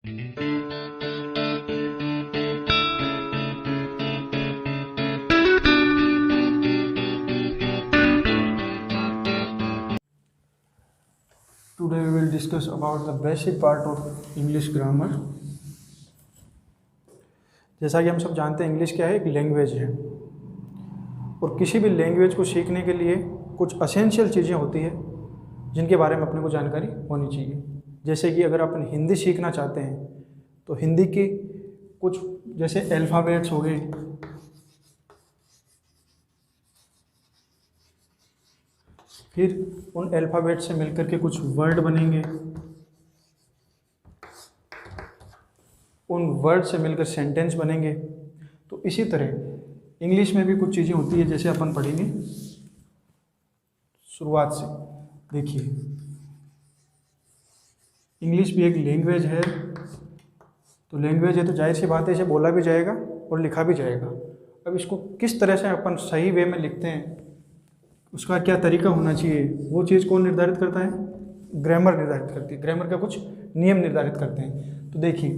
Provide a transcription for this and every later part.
Today we will discuss about the basic part of English grammar. जैसा कि हम सब जानते हैं इंग्लिश क्या है, एक लैंग्वेज है और किसी भी लैंग्वेज को सीखने के लिए कुछ असेंशियल चीज़ें होती है जिनके बारे में अपने को जानकारी होनी चाहिए। जैसे कि अगर अपन हिंदी सीखना चाहते हैं तो हिंदी के कुछ जैसे अल्फ़ाबेट्स हो गए, फिर उन अल्फ़ाबेट से मिलकर के कुछ वर्ड बनेंगे, उन वर्ड से मिलकर सेंटेंस बनेंगे। तो इसी तरह इंग्लिश में भी कुछ चीज़ें होती है, जैसे अपन पढ़ेंगे शुरुआत से। देखिए, इंग्लिश भी एक लैंग्वेज है, तो लैंग्वेज है तो जाहिर सी बात है इसे बोला भी जाएगा और लिखा भी जाएगा। अब इसको किस तरह से अपन सही वे में लिखते हैं, उसका क्या तरीका होना चाहिए, वो चीज़ कौन निर्धारित करता है? ग्रामर निर्धारित करती है। ग्रामर का कुछ नियम निर्धारित करते हैं। तो देखिए,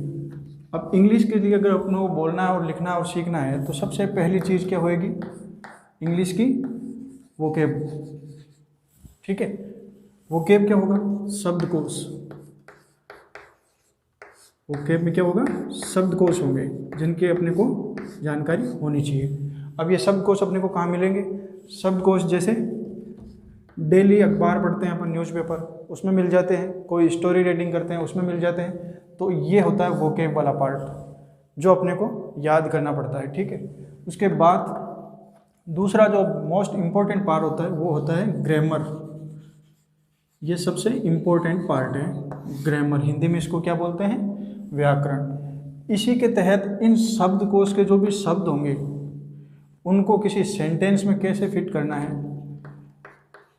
अब इंग्लिश के लिए अगर अपनों को बोलना और लिखना और सीखना है तो सबसे पहली चीज़ क्या होएगी? इंग्लिश की वोकैब। ठीक है, वोकैब क्या होगा? शब्दकोश। वोकैब में क्या होगा? शब्दकोश होंगे जिनके अपने को जानकारी होनी चाहिए। अब ये शब्दकोश अपने को कहाँ मिलेंगे? शब्दकोश जैसे डेली अखबार पढ़ते हैं अपन, न्यूज़पेपर, उसमें मिल जाते हैं। कोई स्टोरी रीडिंग करते हैं, उसमें मिल जाते हैं। तो ये होता है वोकैब वाला पार्ट जो अपने को याद करना पड़ता है। ठीक है, उसके बाद दूसरा जो मोस्ट इम्पोर्टेंट पार्ट होता है वो होता है ग्रामर। ये सबसे इम्पोर्टेंट पार्ट है ग्रामर। हिंदी में इसको क्या बोलते हैं? व्याकरण। इसी के तहत इन शब्दकोश के जो भी शब्द होंगे उनको किसी सेंटेंस में कैसे फिट करना है,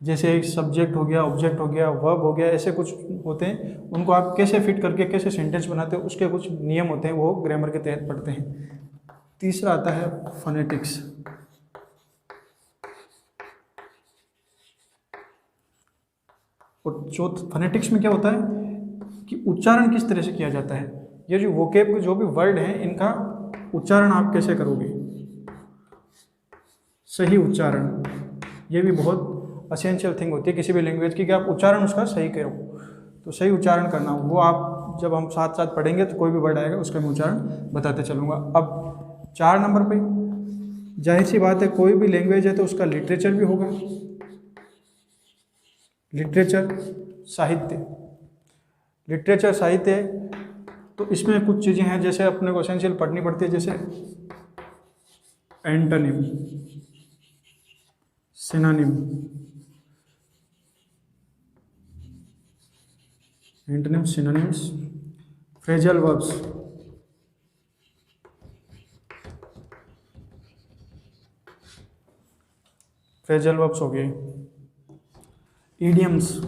जैसे एक सब्जेक्ट हो गया, ऑब्जेक्ट हो गया, वर्ब हो गया, ऐसे कुछ होते हैं, उनको आप कैसे फिट करके कैसे सेंटेंस बनाते हो, उसके कुछ नियम होते हैं, वो ग्रामर के तहत पढ़ते हैं। तीसरा आता है फोनेटिक्स। और चौथा फोनेटिक्स में क्या होता है कि उच्चारण किस तरह से किया जाता है। ये जो वोकैब के जो भी वर्ड हैं इनका उच्चारण आप कैसे करोगे, सही उच्चारण। ये भी बहुत असेंशियल थिंग होती है किसी भी लैंग्वेज की कि आप उच्चारण उसका सही करो। तो सही उच्चारण करना वो आप जब हम साथ साथ पढ़ेंगे तो कोई भी वर्ड आएगा उसका मैं उच्चारण बताते चलूँगा। अब 4 नंबर पे जाहिर सी बात है कोई भी लैंग्वेज है तो उसका लिटरेचर भी होगा। लिटरेचर साहित्य, लिटरेचर साहित्य। तो इसमें कुछ चीज़ें हैं जैसे अपने को एसेंशियल पढ़नी पड़ती है, जैसे antonym, synonym, antonym, synonyms, phrasal verbs, phrasal verbs हो गए, इडियम्स,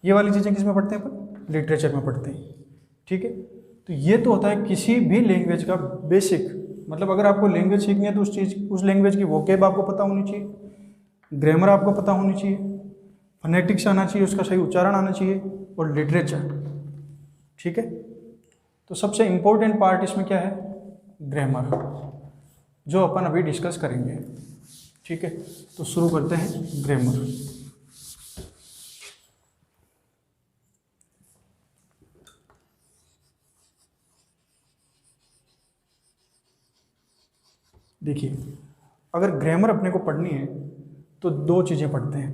ये वाली चीज़ें किस में पढ़ते हैं अपन? लिटरेचर में पढ़ते हैं। ठीक है, तो ये तो होता है किसी भी लैंग्वेज का बेसिक। मतलब अगर आपको लैंग्वेज सीखनी है तो उस लैंग्वेज की वोकैब आपको पता होनी चाहिए, ग्रामर आपको पता होनी चाहिए, फोनेटिक्स आना चाहिए, उसका सही उच्चारण आना चाहिए, और लिटरेचर। ठीक है, तो सबसे इम्पोर्टेंट पार्ट इसमें क्या है? ग्रामर, जो अपन अभी डिस्कस करेंगे। ठीक है, तो शुरू करते हैं ग्रामर। देखिए, अगर ग्रामर अपने को पढ़नी है तो 2 चीज़ें पढ़ते हैं।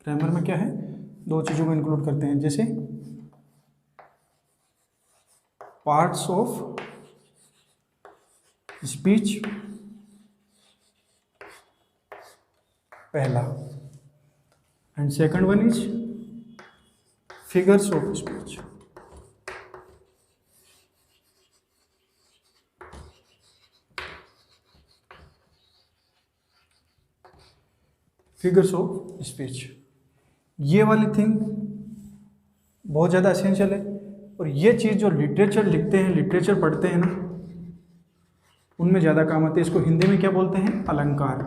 ग्रामर में क्या है? 2 चीज़ों को इंक्लूड करते हैं, जैसे पार्ट्स ऑफ स्पीच पहला, and second one is figures of speech. Figures of speech, ये वाली थिंग बहुत ज़्यादा एसेंशियल है। और ये चीज़ जो लिटरेचर लिखते हैं, लिटरेचर पढ़ते हैं ना, उनमें ज़्यादा काम आती है। इसको हिंदी में क्या बोलते हैं? अलंकार।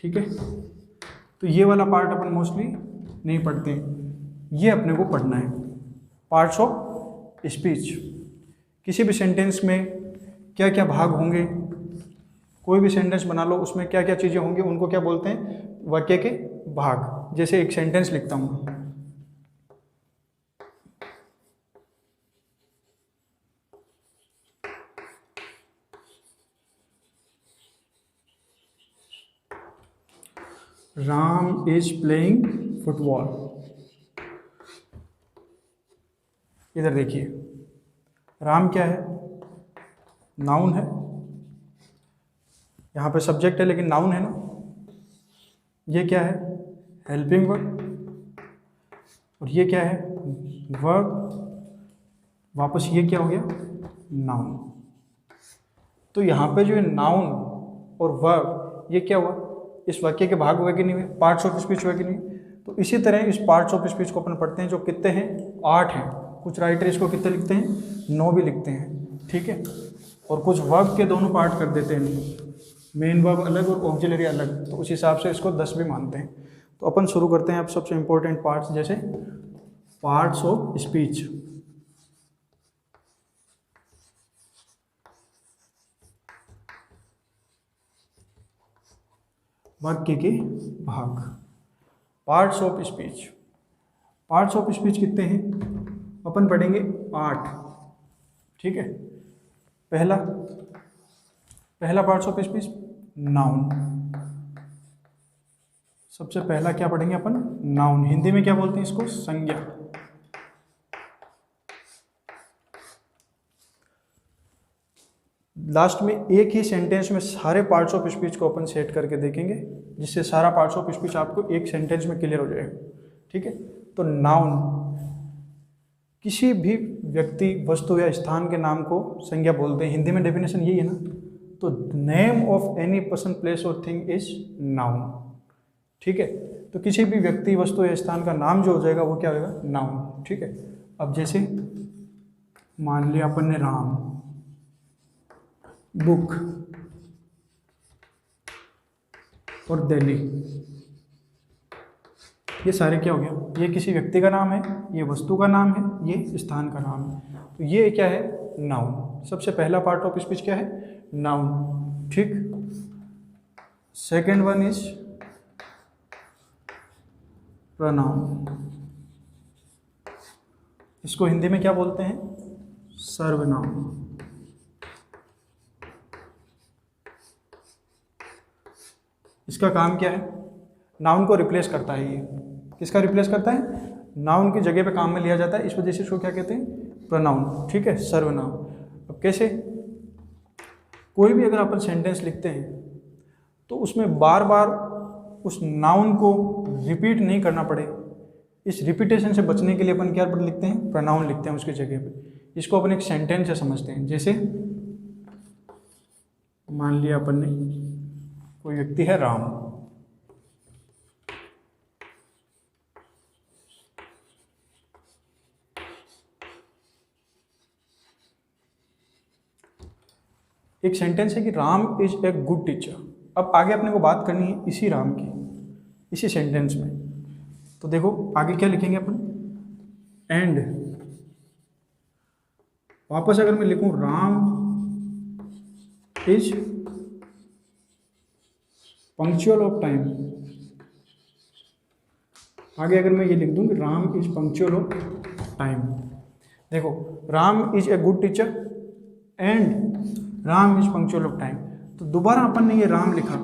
ठीक है, तो ये वाला पार्ट अपन मोस्टली नहीं पढ़ते हैं, ये अपने को पढ़ना है। पार्ट्स ऑफ स्पीच, किसी भी सेंटेंस में क्या क्या भाग होंगे, कोई भी सेंटेंस बना लो उसमें क्या क्या चीज़ें होंगी, उनको क्या बोलते हैं, वाक्य के भाग। जैसे एक सेंटेंस लिखता हूँ, राम इज प्लेइंग फुटबॉल। इधर देखिए, राम क्या है, नाउन है, यहाँ पे सब्जेक्ट है लेकिन नाउन है ना। ये क्या है, हेल्पिंग वर्ब, और ये क्या है, वर्ब। वापस ये क्या हो गया, नाउन। तो यहाँ पे जो है नाउन और वर्ब, ये क्या हुआ, इस वाक्य के भाग हुए कि नहीं हुए, पार्ट्स ऑफ स्पीच हुए कि नहीं। तो इसी तरह इस पार्ट्स ऑफ स्पीच को अपन पढ़ते हैं, जो कितने हैं, 8 हैं। कुछ राइटर इसको कितने लिखते हैं, 9 भी लिखते हैं, ठीक है। और कुछ वर्ब के दोनों पार्ट कर देते हैं, मेन वर्ब अलग और ऑक्सिलरी अलग, तो उस हिसाब से इसको 10 भी मानते हैं। तो अपन शुरू करते हैं अब सबसे इंपॉर्टेंट पार्ट्स, जैसे पार्ट्स ऑफ स्पीच। वाक्य के भाग, parts of speech. Parts of speech कितने हैं, अपन पढ़ेंगे 8, ठीक है। पहला पार्ट्स ऑफ स्पीच, नाउन। सबसे पहला क्या पढ़ेंगे अपन, नाउन। हिंदी में क्या बोलते हैं इसको, संज्ञा। लास्ट में एक ही सेंटेंस में सारे पार्ट्स ऑफ स्पीच को अपन सेट करके देखेंगे, जिससे सारा पार्ट्स ऑफ स्पीच आपको एक सेंटेंस में क्लियर हो जाएगा, ठीक है। तो नाउन, किसी भी व्यक्ति, वस्तु या स्थान के नाम को संज्ञा बोलते हैं। हिंदी में डेफिनेशन यही है ना। तो name of any person, place और थिंग इज नाउन, ठीक है। तो किसी भी व्यक्ति, वस्तु या स्थान का नाम जो हो जाएगा वो क्या होगा, नाउन, ठीक है। अब जैसे मान लिया अपन ने राम, बुक और दिल्ली, ये सारे क्या हो गया, ये किसी व्यक्ति का नाम है, ये वस्तु का नाम है, ये स्थान का नाम है। तो ये क्या है, नाउन। सबसे पहला पार्ट ऑफ स्पीच क्या है, नाउन, ठीक। Second one is pronoun. इसको हिंदी में क्या बोलते हैं, सर्वनाम। इसका काम क्या है, नाउन को रिप्लेस करता है। ये किसका रिप्लेस करता है, नाउन की जगह पे काम में लिया जाता है, इस वजह से इसको क्या कहते हैं, प्रोनाउन, ठीक है, सर्वनाम। अब कैसे, कोई भी अगर अपन सेंटेंस लिखते हैं तो उसमें बार बार उस नाउन को रिपीट नहीं करना पड़े, इस रिपीटेशन से बचने के लिए अपन क्या लिखते हैं, प्रोनाउन लिखते हैं उसकी जगह पे। इसको अपन एक सेंटेंस से समझते हैं। जैसे मान लिया अपन ने, कोई व्यक्ति है राम, एक सेंटेंस है कि Ram is a good teacher. अब आगे अपने को बात करनी है इसी राम की, इसी सेंटेंस में। तो देखो आगे क्या लिखेंगे अपन, एंड वापस अगर मैं लिखूं Ram is punctual of time, आगे अगर मैं ये लिख दूं कि Ram is punctual of time. देखो, Ram is a good teacher and Ram is punctual of time. तो दोबारा अपन ने ये राम लिखा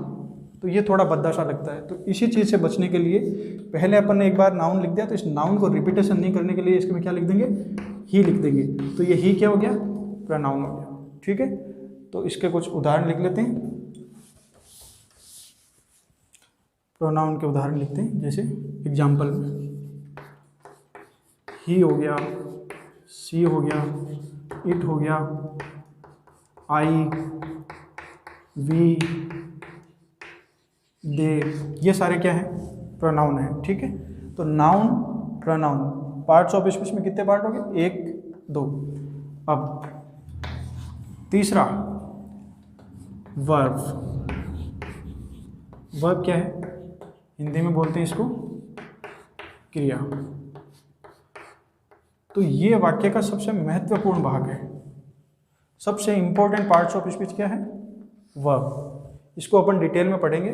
तो ये थोड़ा भद्दा सा लगता है। तो इसी चीज़ से बचने के लिए पहले अपन ने एक बार नाउन लिख दिया, तो इस नाउन को रिपीटेशन नहीं करने के लिए इसके में क्या लिख देंगे, ही लिख देंगे। तो ये ही क्या हो गया, प्रोनाउन हो गया, ठीक है। तो इसके कुछ उदाहरण लिख लेते हैं, प्रोनाउन के उदाहरण लिखते हैं। जैसे एग्जाम्पल में ही हो गया, सी हो गया, इट हो गया, आई, वी, दे, ये सारे क्या हैं, प्रोनाउन है, ठीक है। तो noun, pronoun, parts of speech में कितने पार्ट हो गए, 1 2। अब तीसरा वर्ब। वर्ब क्या है, हिंदी में बोलते हैं इसको क्रिया। तो ये वाक्य का सबसे महत्वपूर्ण भाग है, सबसे इंपॉर्टेंट पार्ट्स ऑफ स्पीच क्या है, वर्ब। इसको अपन डिटेल में पढ़ेंगे,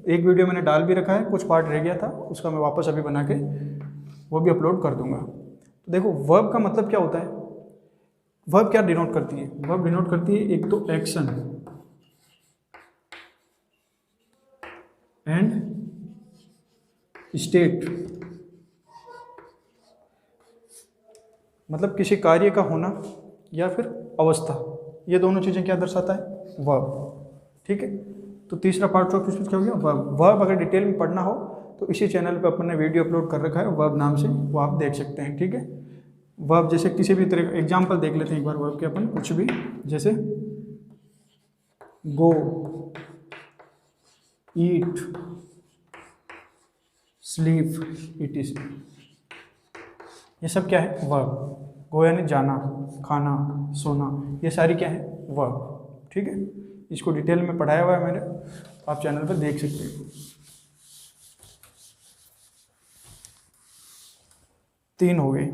एक वीडियो मैंने डाल भी रखा है, कुछ पार्ट रह गया था उसका मैं वापस अभी बना के वो भी अपलोड कर दूंगा। तो देखो वर्ब का मतलब क्या होता है, वर्ब क्या डिनोट करती है, वर्ब डिनोट करती है एक तो एक्शन एंड स्टेट, मतलब किसी कार्य का होना या फिर अवस्था, ये दोनों चीज़ें क्या दर्शाता है, वर्ब। ठीक है, तो तीसरा पार्ट ऑफ स्पीच क्या हो गया, वर्ब। वर्ब अगर डिटेल में पढ़ना हो तो इसी चैनल पे अपन ने वीडियो अपलोड कर रखा है वर्ब नाम से, वो आप देख सकते हैं। ठीक है, वर्ब जैसे किसी भी तरह एग्जांपल देख लेते हैं एक बार वर्ब के अपन, कुछ भी, जैसे गो, ईट, स्लीप, इट, ये सब क्या है, वर्ब। गो यानी जाना, खाना, सोना, ये सारी क्या है, वर्ब। ठीक है, इसको डिटेल में पढ़ाया हुआ है मैंने, आप चैनल पर देख सकते हो। 3 हो गए।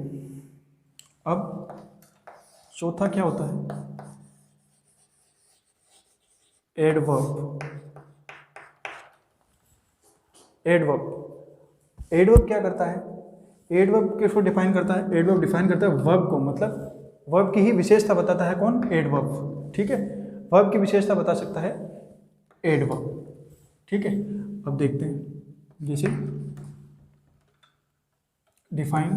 अब चौथा क्या होता है, एडवर्ब। एडवर्ब क्या करता है, एडवर्ब किसको डिफाइन करता है, एडवर्ब डिफाइन करता है वर्ब को, मतलब वर्ब की ही विशेषता बताता है कौन, एडवर्ब। ठीक है, वर्ब की विशेषता बता सकता है एडवर्ब। ठीक है, अब देखते हैं, जैसे डिफाइन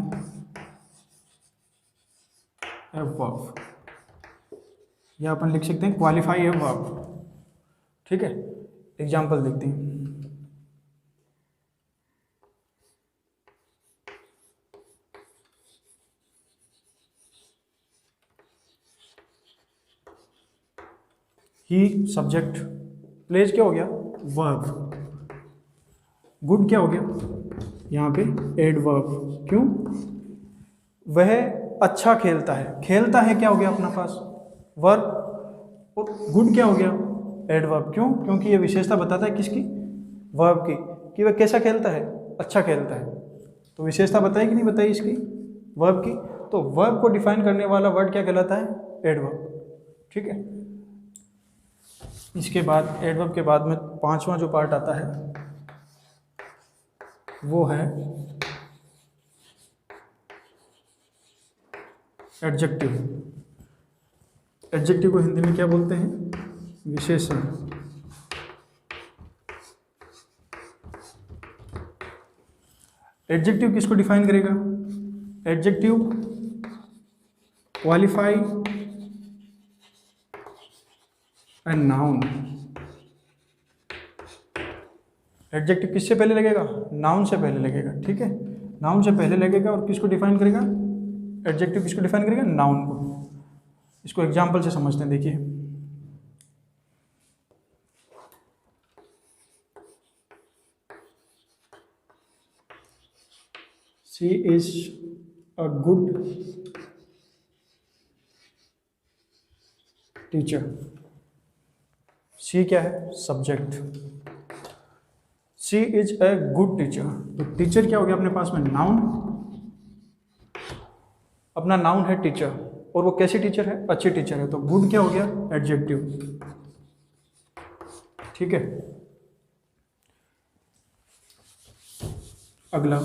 ए वर्ब, या अपन लिख सकते हैं क्वालिफाई ए वर्ब। ठीक है, एग्जाम्पल देखते हैं, ही सब्जेक्ट, प्लेज क्या हो गया, वर्ब, गुड क्या हो गया यहाँ पे एडवर्ब, क्यों, वह अच्छा खेलता है, खेलता है क्या हो गया अपना पास वर्ब, और गुड क्या हो गया एडवर्ब, क्यों, क्योंकि ये विशेषता बताता है किसकी, वर्ब की, कि वह कैसा खेलता है, अच्छा खेलता है। तो विशेषता बताई कि नहीं बताई इसकी, वर्ब की, तो वर्ब को डिफाइन करने वाला वर्ड क्या कहलाता है, एडवर्ब। ठीक है, इसके बाद एडवर्ब के बाद में 5वां जो पार्ट आता है वो है एडजेक्टिव। एडजेक्टिव को हिंदी में क्या बोलते हैं, विशेषण। एडजेक्टिव किसको डिफाइन करेगा, adjective qualify and noun. Adjective किससे पहले लगेगा, नाउन से पहले लगेगा। ठीक है, नाउन से पहले लगेगा और किसको डिफाइन करेगा, एडजेक्टिव किसको डिफाइन करेगा, नाउन को। इसको एग्जांपल से समझते हैं, देखिए she is a good teacher. She क्या है, subject, she is a good teacher. तो टीचर क्या हो गया अपने पास में, नाउन, अपना नाउन है टीचर, और वो कैसी टीचर है, अच्छी टीचर है, तो गुड क्या हो गया, एडजेक्टिव। ठीक है, अगला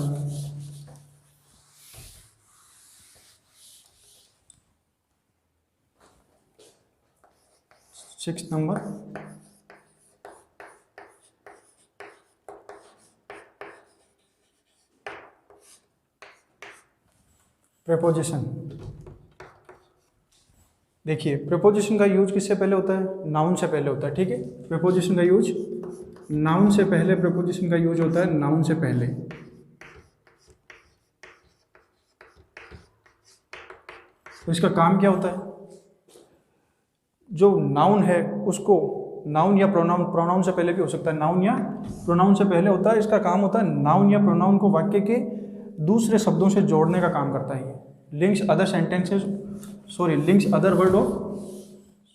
6 नंबर, प्रेपोजिशन। देखिए प्रेपोजिशन का यूज किससे पहले होता है, नाउन से पहले होता है। ठीक है, प्रेपोजिशन का यूज नाउन से पहले, प्रेपोजिशन का यूज होता है नाउन से पहले। तो इसका काम क्या होता है, जो नाउन है उसको, नाउन या प्रोनाउन, प्रोनाउन से पहले भी हो सकता है, नाउन या प्रोनाउन से पहले होता है, इसका काम होता है नाउन या प्रोनाउन को वाक्य के दूसरे शब्दों से जोड़ने का काम करता है। Links other sentences, sorry links other word of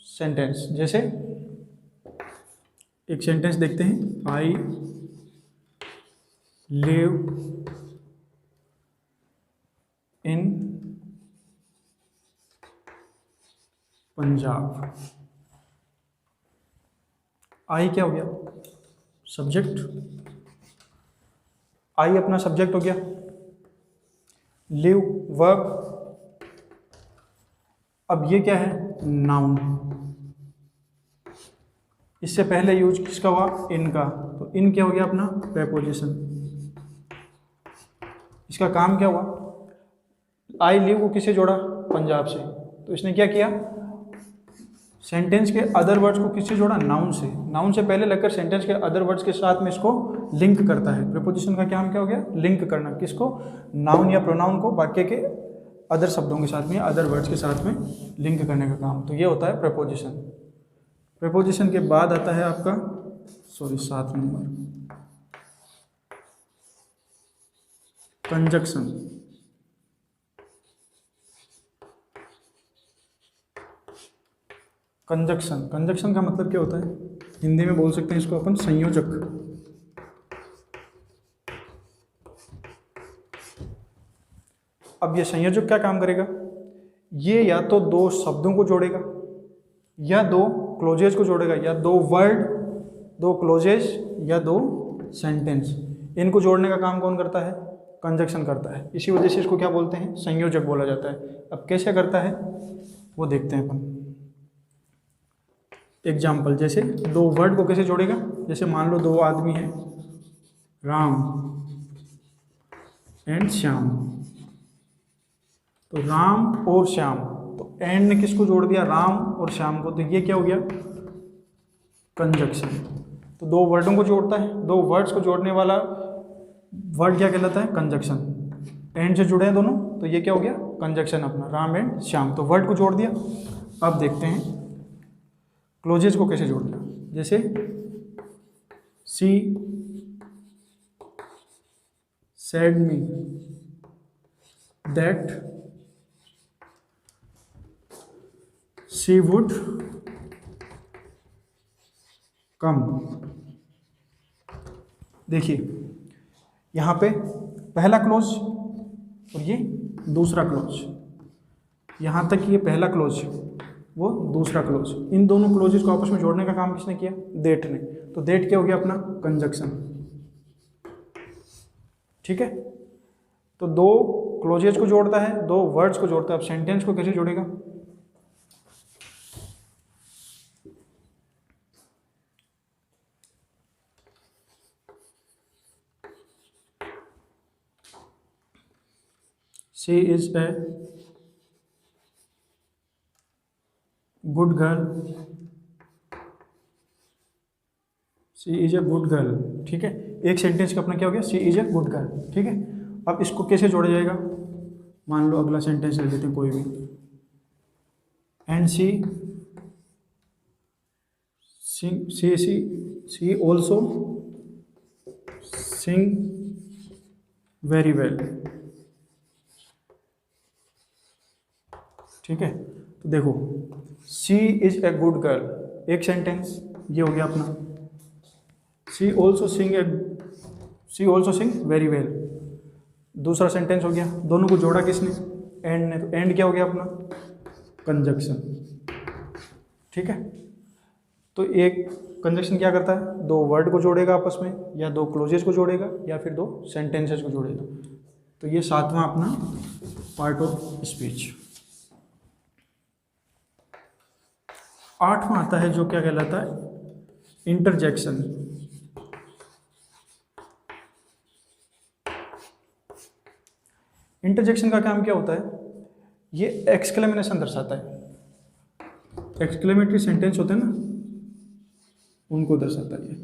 sentence. जैसे एक सेंटेंस देखते हैं, आई लिव इन पंजाब। आई क्या हो गया? सब्जेक्ट। आई अपना सब्जेक्ट हो गया। Live verb. अब ये क्या है? नाउन। इससे पहले यूज किसका हुआ? इन का। तो इन क्या हो गया? अपना प्रेपोजिशन। इसका काम क्या हुआ? आई लिव को किसे जोड़ा? पंजाब से। तो इसने क्या किया? सेंटेंस के अदर वर्ड्स को किससे जोड़ा? नाउन से। नाउन से पहले लगकर सेंटेंस के अदर वर्ड्स के साथ में इसको लिंक करता है। प्रीपोजिशन का काम क्या हो गया? लिंक करना। किसको? नाउन या प्रोनाउन को वाक्य के अदर शब्दों के साथ में, अदर वर्ड्स के साथ में लिंक करने का काम। तो ये होता है प्रीपोजिशन। प्रीपोजिशन के बाद आता है आपका 7 नंबर, कंजक्शन। कंजक्शन। कंजक्शन का मतलब क्या होता है? हिंदी में बोल सकते हैं इसको अपन संयोजक। अब ये संयोजक क्या काम करेगा? ये या तो दो शब्दों को जोड़ेगा, या दो क्लोजेज को जोड़ेगा, या दो वर्ड, दो क्लोजेज, या दो सेंटेंस। इनको जोड़ने का काम कौन करता है? कंजक्शन करता है। इसी वजह से इसको क्या बोलते हैं? संयोजक बोला जाता है। अब कैसे करता है वो देखते हैं अपन। एग्जाम्पल, जैसे दो वर्ड को कैसे जोड़ेगा? जैसे मान लो दो आदमी हैं, राम एंड श्याम। तो राम और श्याम, तो एंड ने किसको जोड़ दिया? राम और श्याम को। तो ये क्या हो गया? कंजक्शन। तो दो वर्डों को जोड़ता है, दो वर्ड्स को जोड़ने वाला वर्ड क्या कहलाता है? कंजक्शन। एंड से जुड़े हैं दोनों, तो ये क्या हो गया? कंजक्शन अपना, राम एंड श्याम। तो वर्ड को जोड़ दिया। अब देखते हैं क्लोजेज को कैसे जोड़ना। जैसे she said me that she would come. देखिए यहाँ पे पहला क्लोज और ये दूसरा क्लोज। यहाँ तक ये पहला क्लोज, वो दूसरा क्लोज। इन दोनों क्लोजेस को आपस में जोड़ने का काम किसने किया? देट ने। तो देट क्या हो गया? अपना कंजक्शन। ठीक है। तो दो क्लोजेस को जोड़ता है, दो वर्ड्स को जोड़ता है। अब सेंटेंस को कैसे जोड़ेगा? She is a good girl. She is a good girl. ठीक है। एक सेंटेंस का अपना क्या हो गया? She is a good girl. ठीक है। अब इसको कैसे जोड़ा जाएगा? मान लो अगला सेंटेंस ले लेते हैं कोई भी, and she also Singh very well. ठीक है। तो देखो, she is a good girl, एक सेंटेंस ये हो गया अपना। She also Singh very well, दूसरा सेंटेंस हो गया। दोनों को जोड़ा किसने? एंड ने। तो एंड क्या हो गया अपना? कंजक्शन। ठीक है। तो एक कंजक्शन क्या करता है? दो वर्ड को जोड़ेगा आपस में, या दो क्लोजेस को जोड़ेगा, या फिर दो सेंटेंसेस को जोड़ेगा। तो ये 7वां अपना पार्ट ऑफ स्पीच। 8वां आता है जो क्या कहलाता है? इंटरजेक्शन। इंटरजेक्शन का काम क्या होता है? ये एक्सक्लेमेशन दर्शाता है। एक्सक्लेमेटरी सेंटेंस होते हैं ना, उनको दर्शाता है। ये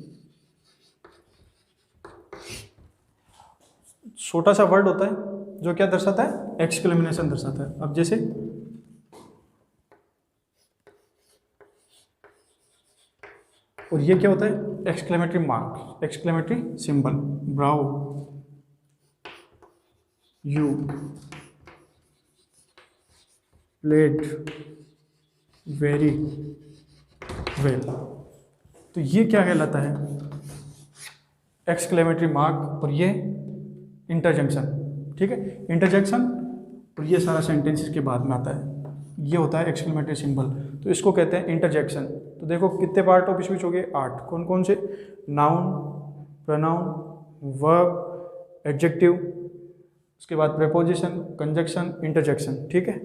छोटा सा वर्ड होता है जो क्या दर्शाता है? एक्सक्लेमेशन दर्शाता है। अब जैसे और ये क्या होता है? Exclamatory mark, exclamatory symbol. Brow you played very well. तो ये क्या कहलाता है? एक्सक्लेमेटरी मार्क और ये इंटरजेक्शन। ठीक है, इंटरजेक्शन और ये सारा सेंटेंस इसके बाद में आता है, ये होता है एक्सक्लेमेटरी सिंबल, तो इसको कहते हैं इंटरजेक्शन। तो देखो कितने पार्ट ऑफ स्पीच हो गए, 8। कौन कौन से? नाउन, प्रोनाउन, वर्ब, एडजेक्टिव, उसके बाद प्रेपोजिशन, कंजक्शन, इंटरजेक्शन। ठीक है,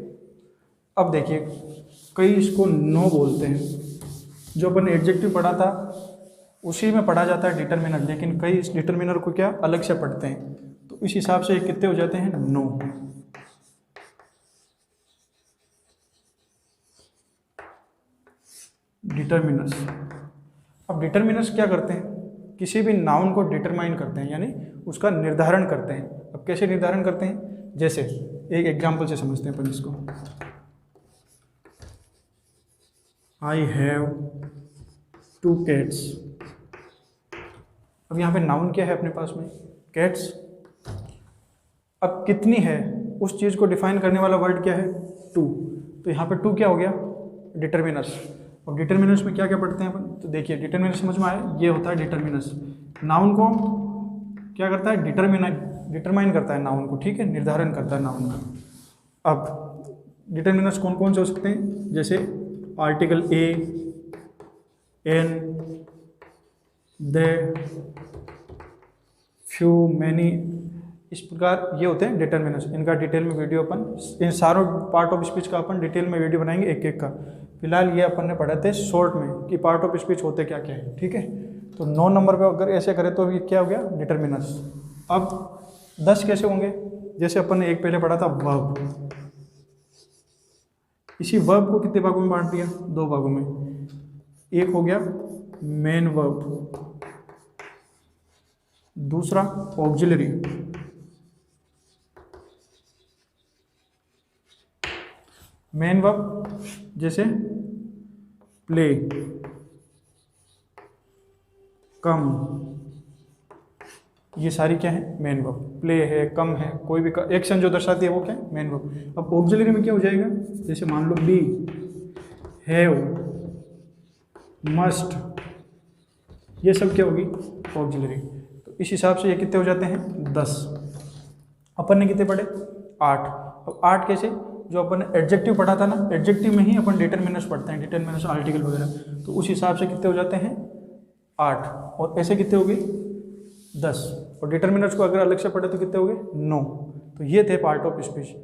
अब देखिए कई इसको नो बोलते हैं। जो अपन एडजेक्टिव पढ़ा था उसी में पढ़ा जाता है डिटरमिनर, लेकिन कई इस डिटरमिनर को क्या अलग से पढ़ते हैं, तो इस हिसाब से कितने हो जाते हैं? नो। डिटरमिनर्स। अब डिटरमिनर्स क्या करते हैं? किसी भी नाउन को डिटरमाइन करते हैं, यानी उसका निर्धारण करते हैं। अब कैसे निर्धारण करते हैं? जैसे एक एग्जांपल से समझते हैं अपन इसको। I have 2 cats। अब यहाँ पे नाउन क्या है अपने पास में? कैट्स। अब कितनी है उस चीज़ को डिफाइन करने वाला वर्ड क्या है? 2। तो यहाँ पे 2 क्या हो गया? डिटरमिनर्स। और डिटरमिनर्स में क्या क्या पढ़ते हैं अपन? तो देखिए डिटरमिनर्स समझ में आया, ये होता है डिटरमिनर्स। नाउन को क्या करता है? डिटरमाइन करता है नाउन को। ठीक है, निर्धारण करता है नाउन का। अब डिटरमिनर्स कौन कौन से हो सकते हैं? जैसे article a, N, they, few, many, इस प्रकार ये होते हैं डिटरमिनर्स। इनका डिटेल में वीडियो अपन, इन सारों पार्ट ऑफ स्पीच का अपन डिटेल में वीडियो बनाएंगे एक एक का। फिलहाल ये अपन ने पढ़ा थे शॉर्ट में कि पार्ट ऑफ स्पीच होते क्या क्या है। ठीक है, तो 9 नंबर पे अगर ऐसे करें तो ये क्या हो गया? डिटरमिनर्स। अब 10 कैसे होंगे? जैसे अपन ने एक पहले पढ़ा था वर्ब। इसी वर्ब को कितने भागों में बांट दिया? 2 भागों में। एक हो गया मेन वर्ब, दूसरा ऑक्सिलरी। मेन वर्ब जैसे प्ले, कम, ये सारी क्या है? Main verb. प्ले है, कम है, कोई भी एक्शन जो दर्शाती है वो क्या है? Main verb. अब ऑक्सिलरी में क्या हो जाएगा? जैसे मान लो बी, हैव, मस्ट, ये सब क्या होगी? ऑक्सिलरी। तो इस हिसाब से ये कितने हो जाते हैं? 10। अपन ने कितने पढ़े? 8। अब 8 कैसे? जो अपन ने एडजेक्टिव पढ़ा था ना, एडजेक्टिव में ही अपन डिटरमिनर्स पढ़ते हैं, डिटरमिनर्स, आर्टिकल वगैरह, तो उस हिसाब से कितने हो जाते हैं? 8। और ऐसे कितने हो गए? 10। और डिटरमिनर्स को अगर अलग से पढ़े तो कितने हो गए? 9। तो ये थे पार्ट ऑफ स्पीच।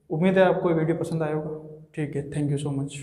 उम्मीद है आपको ये वीडियो पसंद आया होगा। ठीक है, थैंक यू सो मच।